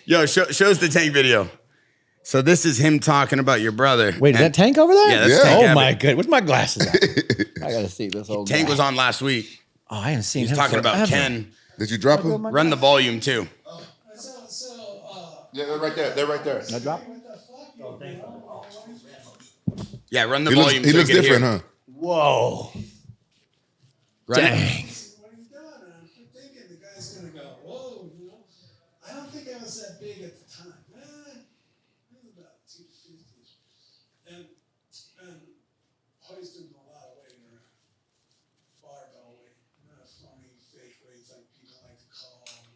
Yo, show us the Tank video. So this is him talking about your brother. Wait, is that Tank over there? Yeah, that's Tank Oh Abbott. my god, what's my glasses at? I gotta see this old Tank guy. was on last week. Oh, I haven't seen He's him talking forever. about Ken. Did you drop him? Run the volume too. Yeah, they're right there. They're right there. No drop? Yeah, run the He looks, volume. he so looks you can different, hear. huh? Whoa. Right? Dang. What he's done, and I'm thinking the guy's gonna go, whoa, you know. I don't think I was that big at the time. I was about 250. And hoisting a lot of weight around. Barbell weight. Not funny fake weights like people like to call on the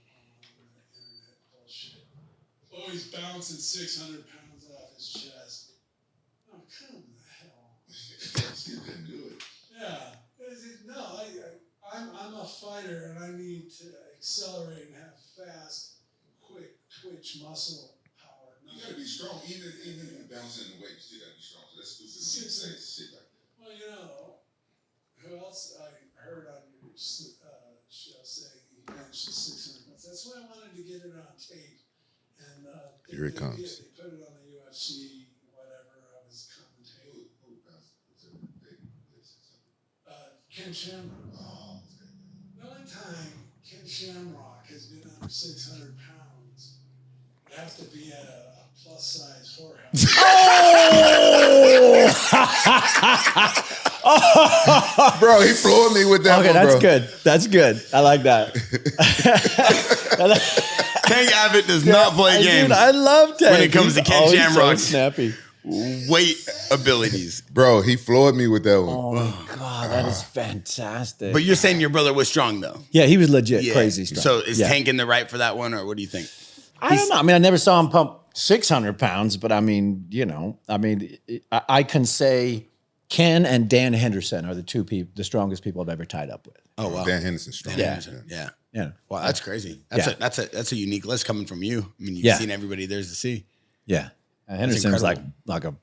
internet bullshit. Oh, he's bouncing 600 pounds off his chest. Oh, come the hell. Still didn't do it. Yeah. No, I'm a fighter and I need to accelerate and have fast, quick twitch muscle power. You gotta be strong, even bouncing the weight. You still gotta be strong. So that's stupid. When you say shit like that. Well, you know, who else I heard on your show say he benched the 600 pounds. That's why I wanted to get it on tape. And Here it comes. They put it on the UFC, whatever. I was commentating. Ken Shamrock. Oh, The only time Ken Shamrock has been under 600 pounds, you have to be at a plus size whorehouse. bro, he floored me with that Okay, one, that's bro. good. That's good. I like that. Tank Abbott does not play games. Dude, I love Tank. When it comes to Ken He's Shamrock. so snappy. Weight abilities. Bro, he floored me with that one. Oh my god, that is fantastic. But you're saying your brother was strong though. yeah, he was legit crazy strong. So is Yeah. Tank in the right for that one, or what do you think? I don't know. I mean, I never saw him pump 600 pounds, but I mean, you know, I can say Ken and Dan Henderson are the strongest people I've ever tied up with. Oh wow, Dan Henderson strong. Yeah. Yeah. Wow, that's crazy. That's a unique list coming from you. I mean, you've Yeah. seen everybody there's to see. Yeah. Henderson was like incredible.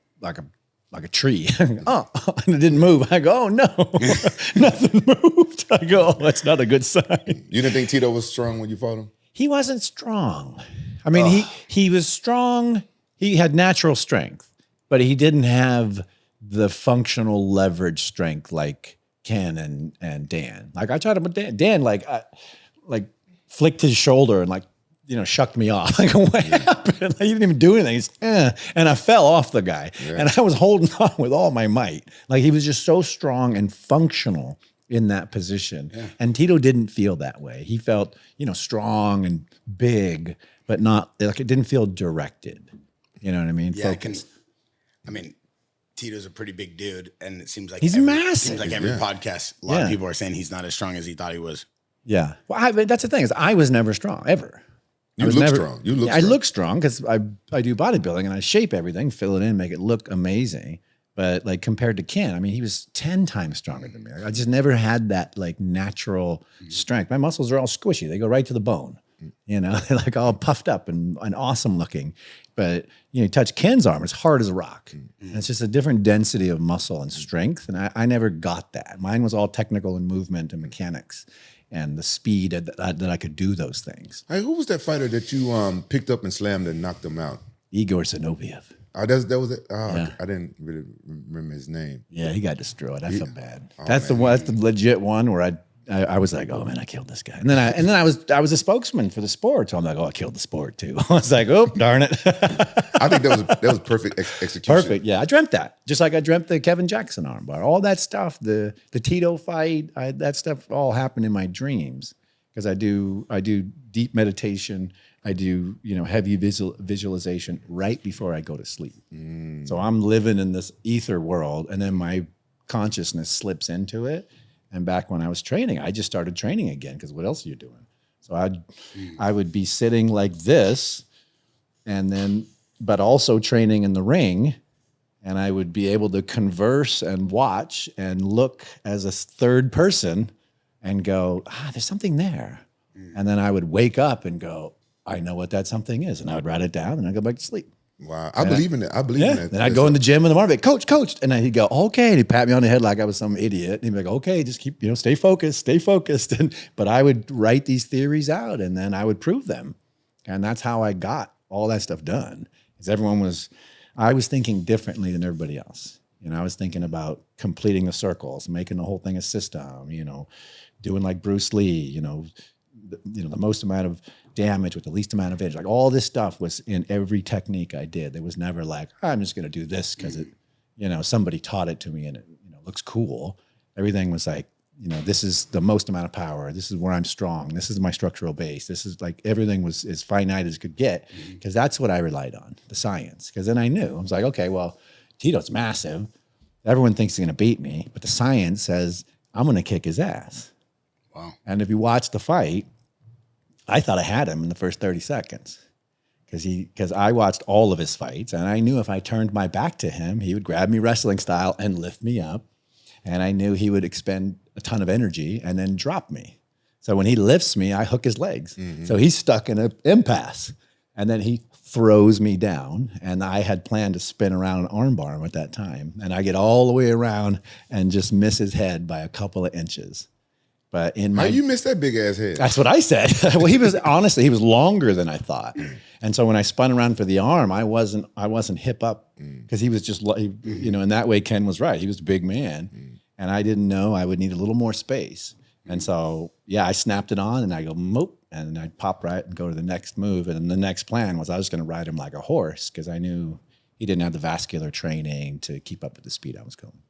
a tree. Oh, and it didn't move. I go, oh no, nothing moved. I go, oh, that's not a good sign. You didn't think Tito was strong when you fought him? He wasn't strong. I mean, he was strong. He had natural strength, but he didn't have the functional leverage strength like Ken and Dan. Like I tried him with Dan. Dan like flicked his shoulder and shucked me off. Like, what happened? Like, he didn't even do anything. He's, and I fell off the guy. Yeah. And I was holding on with all my might. Like, he was just so strong and functional in that position. Yeah. And Tito didn't feel that way. He felt, strong and big, but not, like, it didn't feel directed. You know what I mean? Yeah, Focused. Tito's a pretty big dude, and it seems like He's massive. Seems like every podcast, a lot of people are saying he's not as strong as he thought he was. Yeah. Well, that's the thing is I was never strong, ever. You look strong. You look I look strong because I do bodybuilding and I shape everything, fill it in, make it look amazing. But like compared to Ken, I mean, he was 10 times stronger than me. I just never had that like natural strength. My muscles are all squishy. They go right to the bone. They're like all puffed up and awesome looking. But you touch Ken's arm, it's hard as a rock. And it's just a different density of muscle and strength. And I never got that. Mine was all technical and movement and mechanics and the speed that I could do those things. Hey, who was that fighter that you picked up and slammed and knocked him out? Igor Zinoviev. Oh, that was it. Oh, Yeah. I didn't really remember his name. Yeah, he got destroyed. I felt bad. Oh, That's man. That's the legit one where I was like, oh man, I killed this guy. And then I was a spokesman for the sport. So I'm like, oh, I killed the sport too. I was like, oh, darn it. I think that was perfect execution. Perfect. Yeah, I dreamt that. Just like I dreamt the Kevin Jackson armbar. All that stuff, the Tito fight, that stuff all happened in my dreams because I do deep meditation. I do heavy visualization right before I go to sleep. So I'm living in this ether world, and then my consciousness slips into it. And back when I was training, I just started training again because what else are you doing? So I would be sitting like this, but also training in the ring, and I would be able to converse and watch and look as a third person and go, there's something there. And then I would wake up and go, I know what that something is. And I would write it down and I'd go back to sleep. Wow. I believe in that. I believe in that. Then I'd go in the gym in the morning, coach. And then he'd go, okay. And he'd pat me on the head like I was some idiot. And he'd be like, okay, just keep, stay focused. But I would write these theories out and then I would prove them. And that's how I got all that stuff done. Because I was thinking differently than everybody else. You know, I was thinking about completing the circles, making the whole thing a system, you know, doing like Bruce Lee, you know, the most amount of damage with the least amount of edge. Like all this stuff was in every technique I did. There was never like, I'm just going to do this because it, you know, somebody taught it to me and it, you know, looks cool. Everything was like, you know, this is the most amount of power. This is where I'm strong. This is my structural base. This is like everything was as finite as could get because that's what I relied on, the science. Because then I knew, I was like, okay, well, Tito's massive. Everyone thinks he's going to beat me, but the science says I'm going to kick his ass. Wow. And if you watch the fight, I thought I had him in the first 30 seconds because I watched all of his fights and I knew if I turned my back to him, he would grab me wrestling style and lift me up. And I knew he would expend a ton of energy and then drop me. So when he lifts me, I hook his legs. So he's stuck in an impasse. And then he throws me down. And I had planned to spin around an armbar him at that time. And I get all the way around and just miss his head by a couple of inches. But in my, How you missed that big ass head? that's what I said. Well, he was honestly, he was longer than I thought. And so when I spun around for the arm, I wasn't hip up because he was just, you know, in that way, Ken was right. He was a big man. And I didn't know I would need a little more space. And so, yeah, I snapped it on and I go, moop, and I'd pop right and go to the next move. And the next plan was I was going to ride him like a horse because I knew he didn't have the vascular training to keep up with the speed I was going.